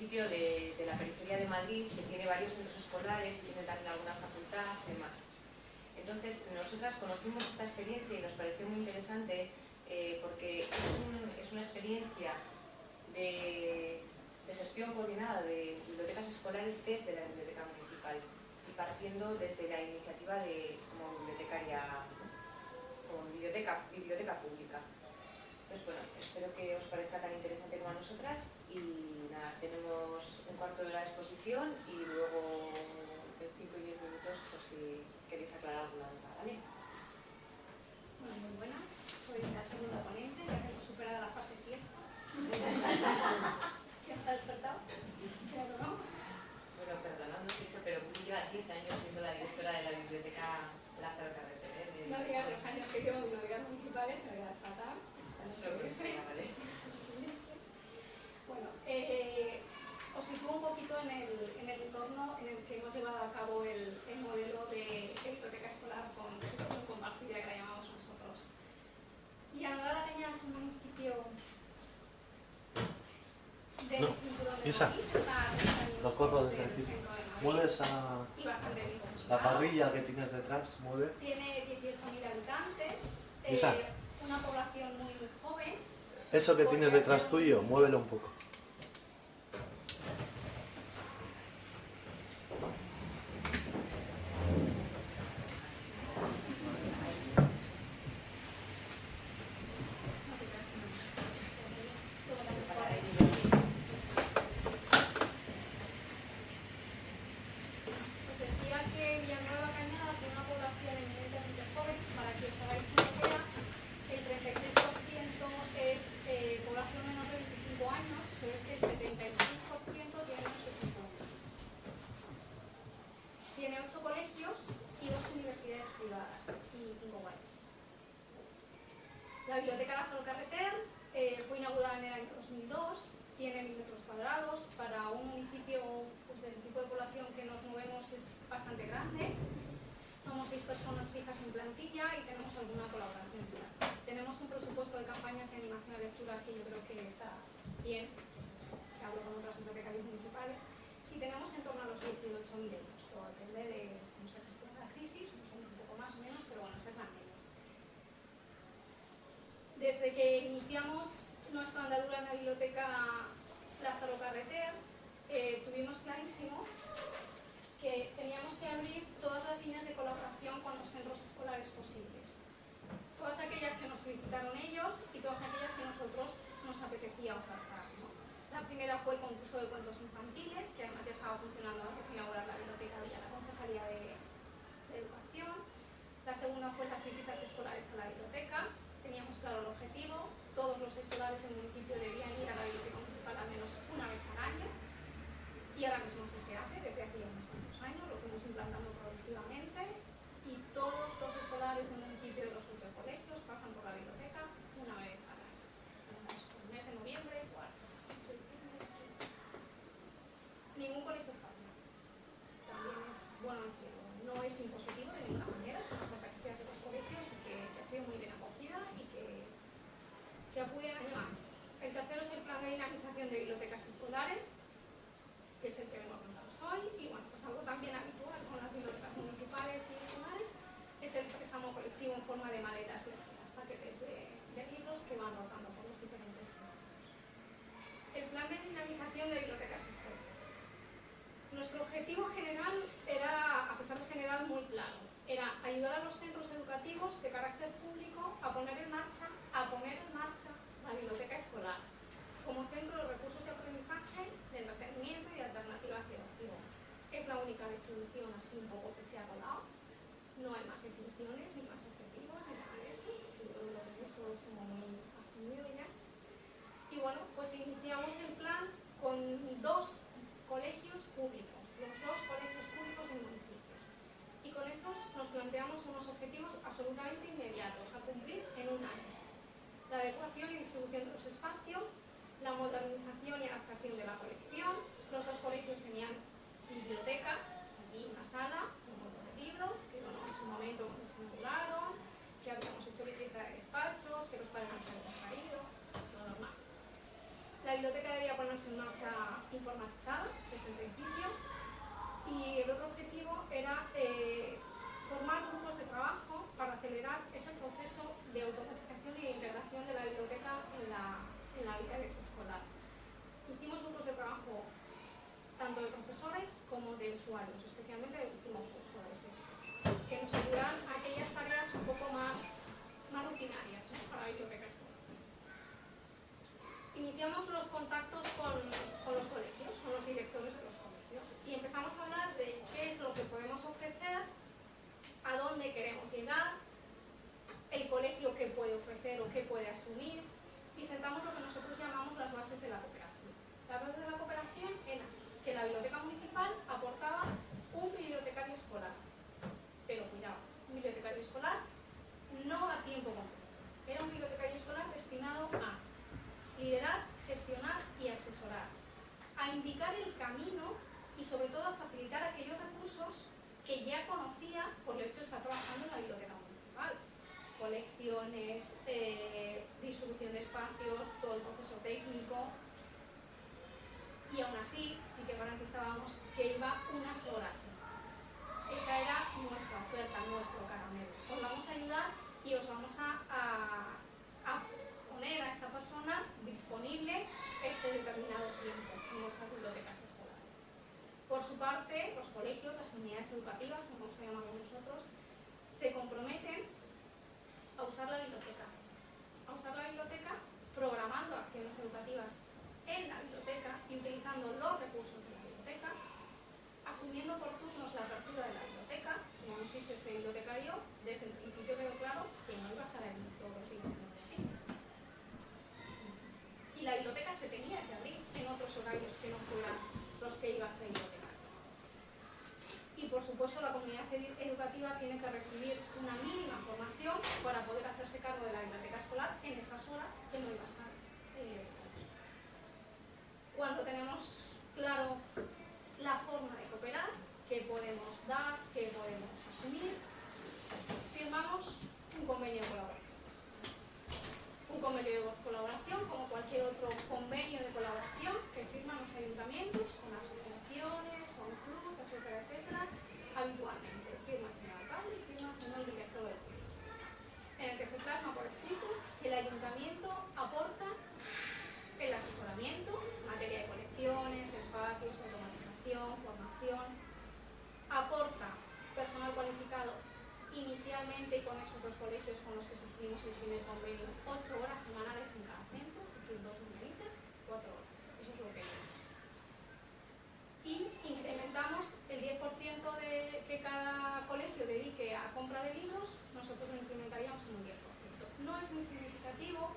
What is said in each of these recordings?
municipio de la periferia de Madrid que tiene varios centros escolares y tiene también alguna facultad y demás. Entonces, nosotras conocimos esta experiencia y nos pareció muy interesante porque es una experiencia de gestión coordinada de bibliotecas escolares desde la biblioteca municipal y partiendo desde la iniciativa como bibliotecaria, como biblioteca pública. Pues bueno, espero que os parezca tan interesante como a nosotras y nada, tenemos un cuarto de hora de exposición y luego de 5 y 10 minutos por si queréis aclarar alguna duda, ¿vale? Bueno, muy buenas, soy la segunda ponente, ya que hemos superado la fase siesta. ¿Quién se ha despertado? Claro, ¿no? Bueno, perdonad, no os he dicho, pero lleva 10 años siendo la directora de la biblioteca Lázaro Carreter. No digas los años que yo, no digas municipales, me voy a tratar. Vale. Bueno, os sitúo un poquito en el entorno en el que hemos llevado a cabo el modelo de biblioteca escolar con gestión compartida, que la llamamos nosotros. Villanueva de la Cañada es un municipio del cinturón de Madrid, lo corro desde aquí. Mueves la parrilla que tienes detrás, mueve. Tiene 18.000 habitantes, una población muy joven. Eso que tienes detrás tuyo, muévelo un poco. La biblioteca Lázaro Carreter fue inaugurada en el año 2002, tiene 1000 metros cuadrados, para un municipio pues, del tipo de población que nos movemos es bastante grande. Somos 6 personas fijas en plantilla y tenemos alguna colaboración. Tenemos un presupuesto de campañas de animación de lectura que yo creo que está bien, que hablo con otras bibliotecarias municipales, y tenemos en torno a los 18.000 euros. Todo depende de cómo se gestiona la crisis, un poco más o menos, pero bueno, esa es la media. Desde que iniciamos nuestra andadura en la biblioteca Lázaro Carreter, tuvimos clarísimo que teníamos que abrir todas las líneas de colaboración con los centros escolares posibles. Todas aquellas que nos solicitaron ellos y todas aquellas que nosotros nos apetecía ofertar, ¿no? La primera fue el concurso de cuentos infantiles, que además ya estaba funcionando antes de inaugurar la biblioteca vía la Concejalía de Educación. La segunda fue las visitas escolares a la biblioteca. Teníamos claro el objetivo, todos los escolares del municipio debían ir a la biblioteca municipal al menos una vez al año, y ahora mismo así se hace, desde hace unos cuantos años, lo fuimos implantando progresivamente, y todos los escolares del municipio de los otros colegios pasan por la biblioteca una vez al año. Tenemos el mes de noviembre, cuarto, ningún colegio falla. También es bueno decirlo, no es impositivo de ninguna manera, es una oferta que se hace en los colegios y que ha sido muy bien acogida y que acuden a llevar. El tercero es el plan de dinamización de bibliotecas escolares, que es el que vengo a contaros hoy, y bueno, pues algo también habitual con las bibliotecas municipales y escolares es el préstamo colectivo en forma de maletas legidas, paquetes de libros que van rotando por los diferentes centros. El plan de dinamización de bibliotecas escolares. Nuestro objetivo general era, a pesar de general, muy claro. Era ayudar a los centros educativos de carácter público a poner en marcha la biblioteca escolar como centro de recursos de aprendizaje, de entretenimiento y de alternativas de ocio. Es la única definición así un poco que se ha colado. No hay más definiciones, ni más objetivos, ni nada de eso. Yo creo que lo tenéis todos como muy asumido ya. Y bueno, pues iniciamos el plan con 2 colegios públicos, los 2 colegios públicos del municipio. Y con esos nos planteamos unos objetivos absolutamente inmediatos a cumplir en un año. La adecuación y distribución de los espacios, la modernización y adaptación de la colección. Los 2 colegios tenían biblioteca y una sala, un montón de libros, que bueno, en su momento biblioteca debía ponerse en marcha informatizada desde el principio, y el otro objetivo era formar grupos de trabajo para acelerar ese proceso de automatización y de integración de la biblioteca en la vida escolar. Hicimos grupos de trabajo tanto de profesores como de usuarios, especialmente de últimos cursos, que nos ayudaran a aquellas tareas un poco más rutinarias, ¿no?, para la biblioteca escolar. Iniciamos los contactos con los colegios, con los directores de los colegios, y empezamos a hablar de qué es lo que podemos ofrecer, a dónde queremos llegar, el colegio qué puede ofrecer o qué puede asumir, y sentamos lo que nosotros llamamos las bases de la cooperación. Las bases de la cooperación eran que la biblioteca municipal aportaba un bibliotecario escolar, pero cuidado, un bibliotecario escolar no a tiempo completo, era un bibliotecario escolar destinado a liderar, gestionar y asesorar, a indicar el camino y sobre todo a facilitar aquellos recursos que ya conocía por el hecho de estar trabajando en la biblioteca municipal. Colecciones, distribución de espacios, todo el proceso técnico, y aún así sí que garantizábamos que iba unas horas semanales. Esa era nuestra oferta, nuestro caramelo. Os vamos a ayudar y os vamos a poner a esta persona disponible este determinado tiempo en nuestras bibliotecas escolares. Por su parte, los colegios, las unidades educativas, como nos llamamos nosotros, se comprometen a usar la biblioteca. Programando acciones educativas en la biblioteca y utilizando los recursos de la biblioteca, asumiendo por turnos la apertura de la biblioteca. Como hemos dicho, ese bibliotecario desde el principio quedó claro que no iba a estar ahí todos los días, sino de aquí. Y la biblioteca se tenía que abrir en otros horarios que no fueran los que iba a ser biblioteca. Y por supuesto la comunidad educativa tiene que recibir una mínima formación para poder hacerse cargo de la biblioteca escolar en esas horas que no iba a estar. Cuando tenemos claro la forma de cooperar, qué podemos dar, qué podemos asumir, firmamos un convenio de colaboración. Un convenio de colaboración, como cualquier otro convenio de colaboración que firman los ayuntamientos con asociaciones, con clubes, etcétera, etcétera, habitualmente. Firma el señor alcalde y firma el señor director del colegio, en el que se plasma por escrito que el ayuntamiento aporta el asesoramiento en materia de colecciones, espacios, automatización, formación, aporta personal cualificado inicialmente, y con esos dos colegios con los que suscribimos el primer convenio, 8 horas semanales en cada centro, es decir, 2 numeritas, 4 horas. Eso es lo que queremos. Y incrementamos el 10% de que cada colegio dedique a compra de libros, nosotros lo incrementaríamos en un 10%. No es muy significativo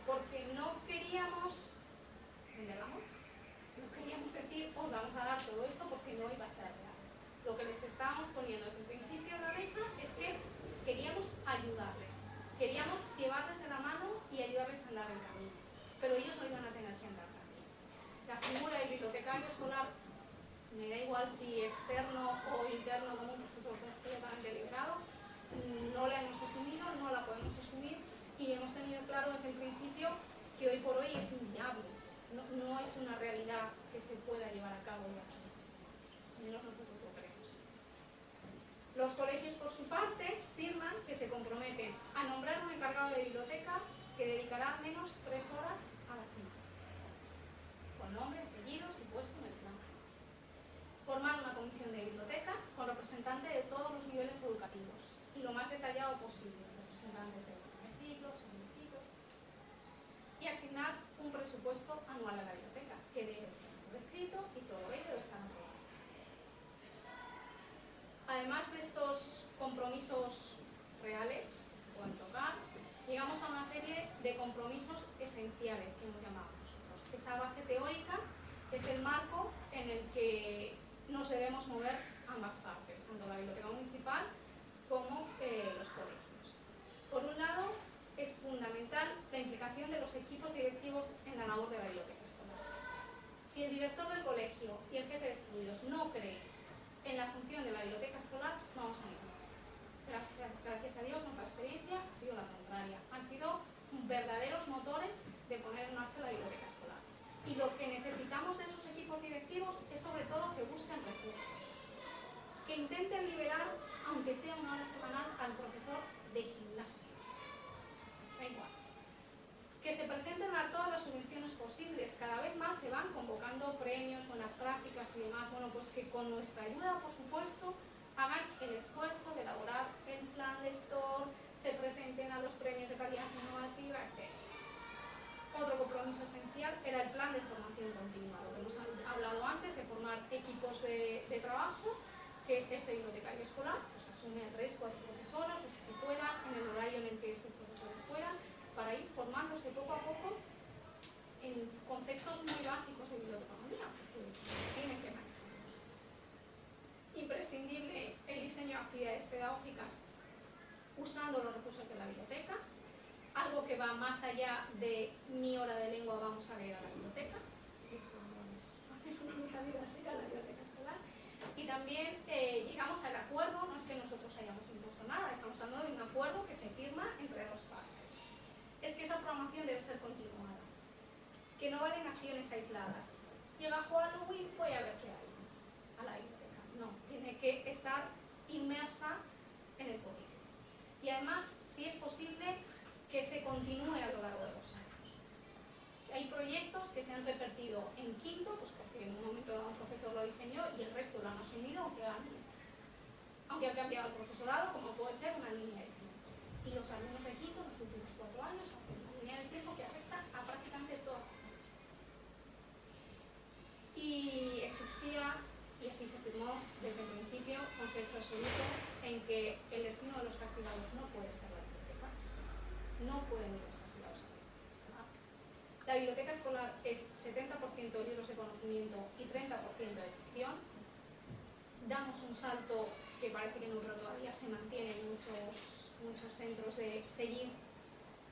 porque no queríamos vender la moto. No queríamos decir, os vamos a dar todo esto porque no iba a ser real. Lo que les estábamos poniendo desde el principio a la mesa es que queríamos ayudarles, queríamos llevarles de la mano y ayudarles a andar el camino, pero ellos no iban a tener que andar también. La figura del bibliotecario escolar, me da igual si externo o interno, como un profesor completamente liberado, no la hemos asumido, no la podemos asumir, y hemos tenido claro desde el principio que hoy por hoy es inviable, no es una realidad que se pueda llevar a cabo ya. Menos nosotros lo creemos así. Los colegios, por su parte, firman que se comprometen a nombrar un encargado de biblioteca que dedicará al menos 3 horas a la semana, con nombre, apellidos y puesto en el plan. Formar una comisión de bibliotecas con representantes de todos los niveles educativos y lo más detallado posible, representantes de ciclos, municipios, y asignar un presupuesto anual a la biblioteca que debe estar por escrito y todo ello debe estar aprobado. Además de estos compromisos reales que se pueden tocar, llegamos a una serie de compromisos esenciales que hemos llamado nosotros. Esa base teórica es el marco en el que nos debemos mover ambas partes, tanto la biblioteca municipal como los colegios. Por un lado, es fundamental la implicación de los equipos directivos en la labor de la biblioteca escolar. Si el director del colegio y el jefe de estudios no creen en la función de la biblioteca escolar, no vamos a ningún lado. Gracias a Dios, nuestra experiencia ha sido la contraria. Han sido verdaderos motores de poner en marcha la biblioteca escolar. Y que intenten liberar, aunque sea una hora semanal, al profesor de gimnasia. Da igual. Que se presenten a todas las subvenciones posibles. Cada vez más se van convocando premios, buenas prácticas y demás. Bueno, pues que con nuestra ayuda, por supuesto, hagan el esfuerzo de elaborar el plan lector, se presenten a los premios de calidad innovativa, etc. Otro compromiso esencial era el plan de formación continua, lo que hemos hablado antes, de formar equipos de trabajo, que este bibliotecario escolar pues, asume el riesgo de profesoras, pues que se pueda, en el horario en el que estos profesores puedan, para ir formándose poco a poco en conceptos muy básicos de biblioteconomía, que tienen que manejarlos. Imprescindible el diseño de actividades pedagógicas usando los recursos de la biblioteca, algo que va más allá de mi hora de lengua, vamos a leer a la biblioteca, eso no es hacer una unidad didáctica a la biblioteca escolar. Y también llegamos al acuerdo, no es que nosotros hayamos impuesto nada, estamos hablando de un acuerdo que se firma entre dos partes. Es que esa programación debe ser continuada, que no valen acciones aisladas. Llega Halloween, voy a ver qué hay a la biblioteca. No, tiene que estar inmersa en el colegio. Y además, si es posible, que se continúe a lo largo de los años. Hay proyectos que se han repetido en quinto, pues porque en un momento dado un profesor lo diseñó y el resto lo han asumido, aunque ha cambiado el profesorado, como puede ser una línea de tiempo. Y los alumnos de quinto, en los últimos 4 años, hacen una línea de tiempo que afecta a prácticamente todas las áreas. Y existía, y así se firmó desde el principio, consenso absoluto en que el destino de los castigados no puede ser la biblioteca. No pueden ir los castigados a la biblioteca escolar. La biblioteca escolar es 70% de libros de conocimiento y 30% de ficción. Damos un salto que parece que en Europa todavía se mantiene en muchos centros, de seguir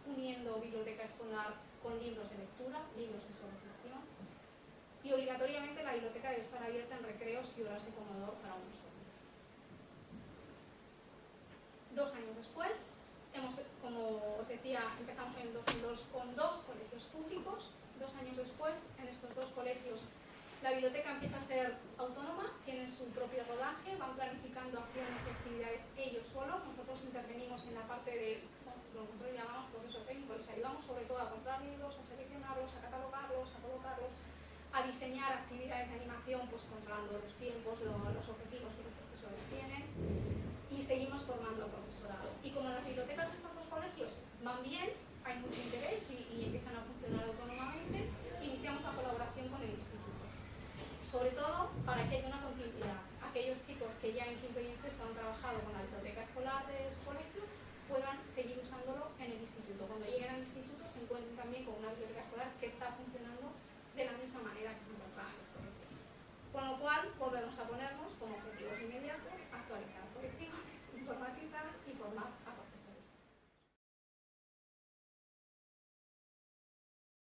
uniendo biblioteca escolar con libros de lectura, libros de solo ficción. Y obligatoriamente la biblioteca debe estar abierta en recreos y horas de comedor para un uso. 2 años después, como os decía, empezamos en el 2002 con 2 colegios públicos. 2 años después, en estos 2 colegios, la biblioteca empieza a ser autónoma, tienen su propio rodaje, van planificando acciones y actividades ellos solos. Nosotros intervenimos en la parte de lo que nosotros llamamos proceso técnico, les ayudamos sobre todo a comprar libros, a seleccionarlos, a catalogarlos, a colocarlos, a diseñar actividades de animación, pues controlando los tiempos, los objetivos que los profesores tienen, y seguimos formando al profesorado. Y como las bibliotecas de estos 2 colegios van bien, hay mucho interés y empiezan a funcionar autónomamente, iniciamos la colaboración con el instituto. Sobre todo para que haya una continuidad. Aquellos chicos que ya en quinto y